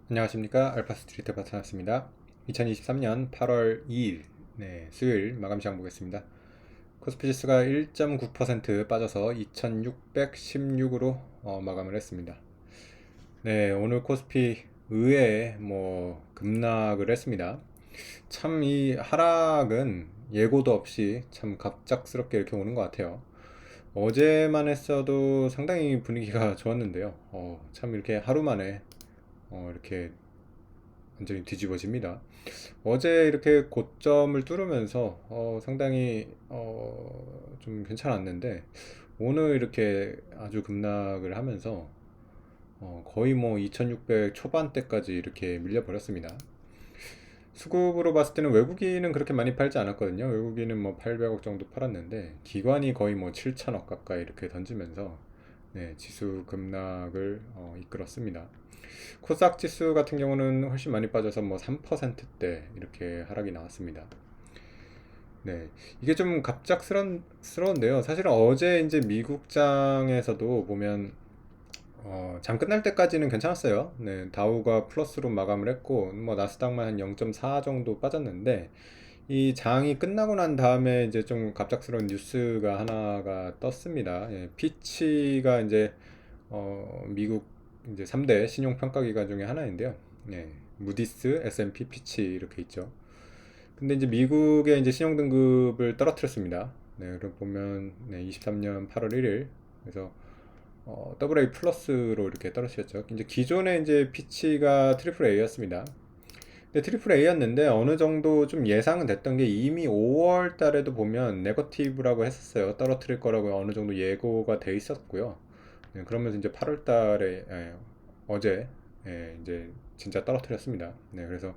안녕하십니까. 알파스트리트 바타나스입니다. 2023년 8월 2일 수요일 마감 시장 보겠습니다. 코스피 지수가 1.9% 빠져서 2616으로 마감을 했습니다. 오늘 코스피 의외에 급락을 했습니다. 참 이 하락은 예고도 없이 참 갑작스럽게 이렇게 오는 것 같아요. 어제만 했어도 상당히 분위기가 좋았는데요. 참 이렇게 하루 만에 이렇게 완전히 뒤집어집니다. 어제 이렇게 고점을 뚫으면서 상당히 좀 괜찮았는데 오늘 이렇게 아주 급락을 하면서 거의 2600 초반대까지 이렇게 밀려버렸습니다. 수급으로 봤을 때는 외국인은 그렇게 많이 팔지 않았거든요. 외국인은 800억 정도 팔았는데 기관이 거의 7천억 가까이 이렇게 던지면서 지수 급락을 이끌었습니다. 코스닥 지수 같은 경우는 훨씬 많이 빠져서 3%대 이렇게 하락이 나왔습니다. 이게 좀 갑작스러운데요. 사실은 어제 이제 미국장에서도 보면 장 끝날 때까지는 괜찮았어요. 다우가 플러스로 마감을 했고 나스닥만 한 0.4 정도 빠졌는데 이 장이 끝나고 난 다음에 이제 좀 갑작스러운 뉴스가 하나가 떴습니다. 피치가 이제 미국 이제 3대 신용평가기관 중에 하나인데요. 무디스, S&P, 피치 이렇게 있죠. 근데 이제 미국의 이제 신용등급을 떨어뜨렸습니다. 그럼 보면 23년 8월 1일 그래서 AA 플러스로 이렇게 떨어뜨렸죠. 이제 기존에 이제 피치가 트리플 A였습니다. 근데 트리플 A였는데 어느 정도 좀 예상은 됐던 게 이미 5월 달에도 보면 네거티브라고 했었어요. 떨어뜨릴 거라고 어느 정도 예고가 돼 있었고요. 그러면서 이제 8월 달에 어제 이제 진짜 떨어뜨렸습니다. 그래서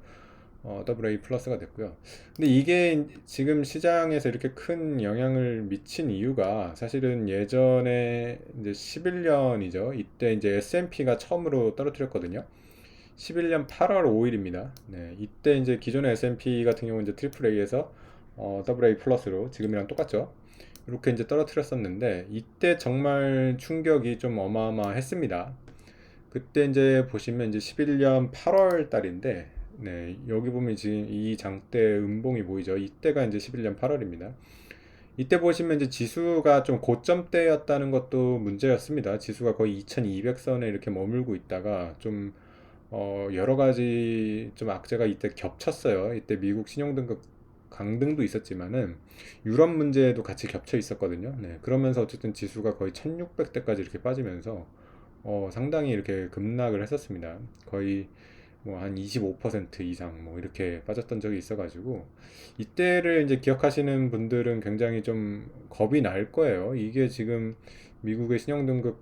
AA 플러스가 됐고요. 근데 이게 지금 시장에서 이렇게 큰 영향을 미친 이유가 사실은 예전에 이제 11년이죠. 이때 이제 S&P가 처음으로 떨어뜨렸거든요. 11년 8월 5일입니다. 이때 이제 기존의 S&P 같은 경우 이제 트리플 A에서 AA 플러스로 지금이랑 똑같죠. 이렇게 이제 떨어뜨렸었는데 이때 정말 충격이 좀 어마어마했습니다. 그때 이제 보시면 이제 11년 8월 달인데 여기 보면 지금 이 장대 음봉이 보이죠. 이때가 이제 11년 8월입니다. 이때 보시면 이제 지수가 좀 고점대였다는 것도 문제였습니다. 지수가 거의 2200선에 이렇게 머물고 있다가 좀 여러 가지 좀 악재가 이때 겹쳤어요. 이때 미국 신용등급 강등도 있었지만은 유럽 문제도 같이 겹쳐 있었거든요. 그러면서 어쨌든 지수가 거의 1600대까지 이렇게 빠지면서 상당히 이렇게 급락을 했었습니다. 거의 한 25% 이상 이렇게 빠졌던 적이 있어가지고 이때를 이제 기억하시는 분들은 굉장히 좀 겁이 날 거예요. 이게 지금 미국의 신용등급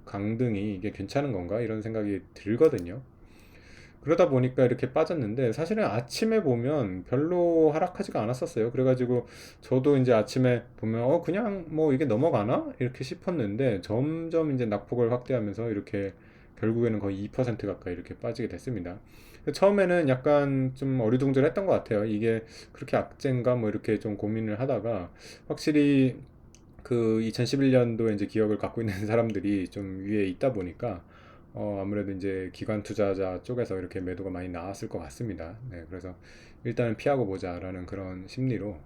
강등이 이게 괜찮은 건가 이런 생각이 들거든요. 그러다 보니까 이렇게 빠졌는데 사실은 아침에 보면 별로 하락하지가 않았었어요. 그래가지고 저도 이제 아침에 보면 그냥 이게 넘어가나 이렇게 싶었는데 점점 이제 낙폭을 확대하면서 이렇게 결국에는 거의 2% 가까이 이렇게 빠지게 됐습니다. 처음에는 약간 좀 어리둥절했던 것 같아요. 이게 그렇게 악재인가 이렇게 좀 고민을 하다가 확실히 그 2011년도 이제 기억을 갖고 있는 사람들이 좀 위에 있다 보니까 아무래도 이제 기관 투자자 쪽에서 이렇게 매도가 많이 나왔을 것 같습니다. 그래서 일단은 피하고 보자라는 그런 심리로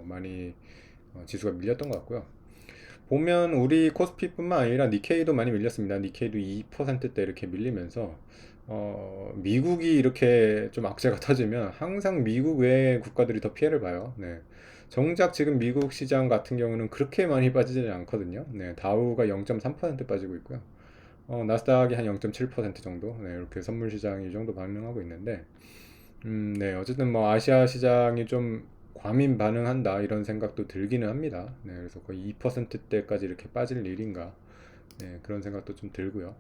많이 지수가 밀렸던 것 같고요. 보면 우리 코스피뿐만 아니라 니케이도 많이 밀렸습니다. 니케이도 2%대 이렇게 밀리면서 미국이 이렇게 좀 악재가 터지면 항상 미국 외의 국가들이 더 피해를 봐요. 정작 지금 미국 시장 같은 경우는 그렇게 많이 빠지지 않거든요. 다우가 0.3% 빠지고 있고요. 나스닥이 한 0.7% 정도, 이렇게 선물 시장이 이 정도 반응하고 있는데, 어쨌든 아시아 시장이 좀 과민 반응한다 이런 생각도 들기는 합니다. 그래서 거의 2%대까지 이렇게 빠질 일인가, 그런 생각도 좀 들고요.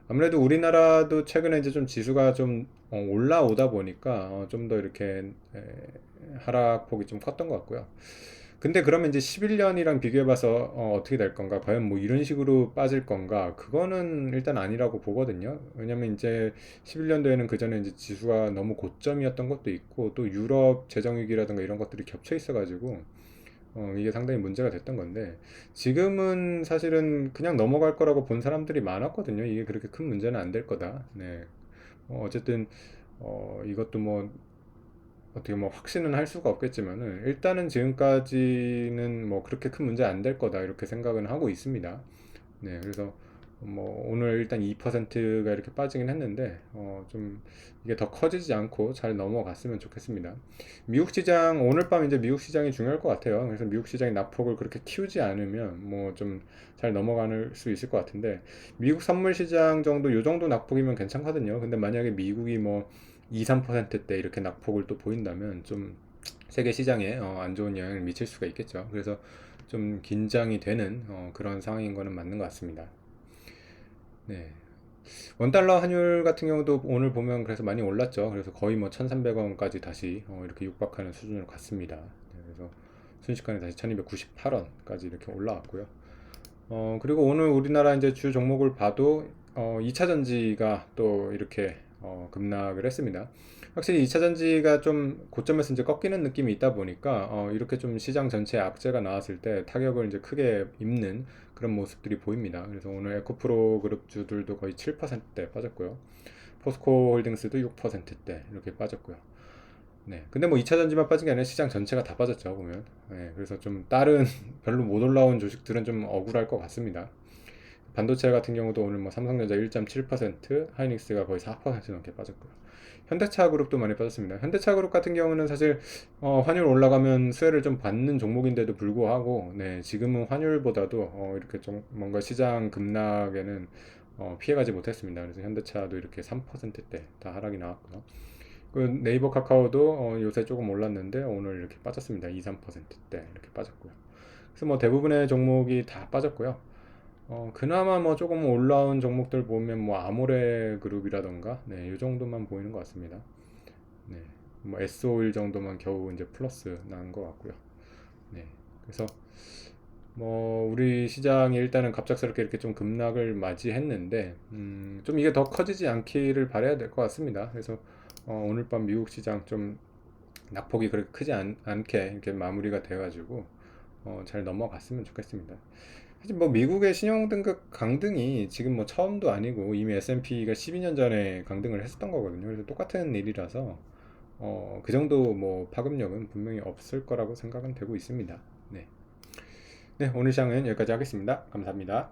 아무래도 우리나라도 최근에 이제 좀 지수가 좀 올라오다 보니까 좀 더 이렇게 하락폭이 좀 컸던 것 같고요. 근데 그러면 이제 11년이랑 비교해봐서 떻게 될 건가? 과연 이런 식으로 빠질 건가? 그거는 일단 아니라고 보거든요. 왜냐면 이제 11년도에는 그 전에 이제 지수가 너무 고점이었던 것도 있고 또 유럽 재정위기라든가 이런 것들이 겹쳐 있어가지고 이게 상당히 문제가 됐던 건데 지금은 사실은 그냥 넘어갈 거라고 본 사람들이 많았거든요. 이게 그렇게 큰 문제는 안 될 거다. 어쨌든 이것도 뭐 어떻게 뭐 확신은 할 수가 없겠지만은 일단은 지금까지는 뭐 그렇게 큰 문제 안 될 거다 이렇게 생각은 하고 있습니다. 네, 그래서 뭐 오늘 일단 2%가 이렇게 빠지긴 했는데 좀 이게 더 커지지 않고 잘 넘어갔으면 좋겠습니다. 미국 시장 오늘 밤 이제 미국 시장이 중요할 것 같아요. 그래서 미국 시장이 낙폭을 그렇게 키우지 않으면 뭐 좀 잘 넘어갈 수 있을 것 같은데 미국 선물 시장 정도 요 정도 낙폭이면 괜찮거든요. 근데 만약에 미국이 뭐 2, 3%대 이렇게 낙폭을 또 보인다면 좀 세계 시장에 안 좋은 영향을 미칠 수가 있겠죠. 그래서 좀 긴장이 되는 그런 상황인 거는 맞는 것 같습니다. 네. 원달러 환율 같은 경우도 오늘 보면 그래서 많이 올랐죠. 그래서 거의 뭐 1,300원까지 다시 이렇게 육박하는 수준으로 갔습니다. 네, 그래서 순식간에 다시 1,298원까지 이렇게 올라왔고요. 그리고 오늘 우리나라 이제 주 종목을 봐도 2차 전지가 또 이렇게 급락을 했습니다. 확실히 2차 전지가 좀 고점에서 이제 꺾이는 느낌이 있다 보니까 이렇게 좀 시장 전체에 악재가 나왔을 때 타격을 이제 크게 입는 그런 모습들이 보입니다. 그래서 오늘 에코프로 그룹 주들도 거의 7%대 빠졌고요. 포스코 홀딩스도 6%대 이렇게 빠졌고요. 네. 근데 뭐 2차 전지만 빠진 게 아니라 시장 전체가 다 빠졌죠, 보면. 네. 그래서 좀 다른 별로 못 올라온 주식들은 좀 억울할 것 같습니다. 반도체 같은 경우도 오늘 뭐 삼성전자 1.7%, 하이닉스가 거의 4% 넘게 빠졌고요. 현대차 그룹도 많이 빠졌습니다. 현대차 그룹 같은 경우는 사실 환율 올라가면 수혜를 좀 받는 종목인데도 불구하고 네, 지금은 환율보다도 이렇게 좀 뭔가 시장 급락에는 피해가지 못했습니다. 그래서 현대차도 이렇게 3%대 다 하락이 나왔고요. 그 네이버 카카오도 요새 조금 올랐는데 오늘 이렇게 빠졌습니다. 2, 3%대 이렇게 빠졌고요. 그래서 뭐 대부분의 종목이 다 빠졌고요. 그나마 뭐 조금 올라온 종목들 보면 뭐 아모레 그룹이라던가 네, 이 정도만 보이는 것 같습니다. 네, 뭐 S-오일 정도만 겨우 이제 플러스 나온 것 같고요. 네, 그래서 뭐 우리 시장이 일단은 갑작스럽게 이렇게 좀 급락을 맞이했는데 좀 이게 더 커지지 않기를 바라야 될 것 같습니다. 그래서 오늘 밤 미국 시장 좀 낙폭이 그렇게 크지 않게 이렇게 마무리가 돼가지고 잘 넘어갔으면 좋겠습니다. 사실 뭐 미국의 신용등급 강등이 지금 뭐 처음도 아니고 이미 S&P가 12년 전에 강등을 했었던 거거든요. 그래서 똑같은 일이라서 그 정도 뭐 파급력은 분명히 없을 거라고 생각은 되고 있습니다. 네. 네, 오늘 시장은 여기까지 하겠습니다. 감사합니다.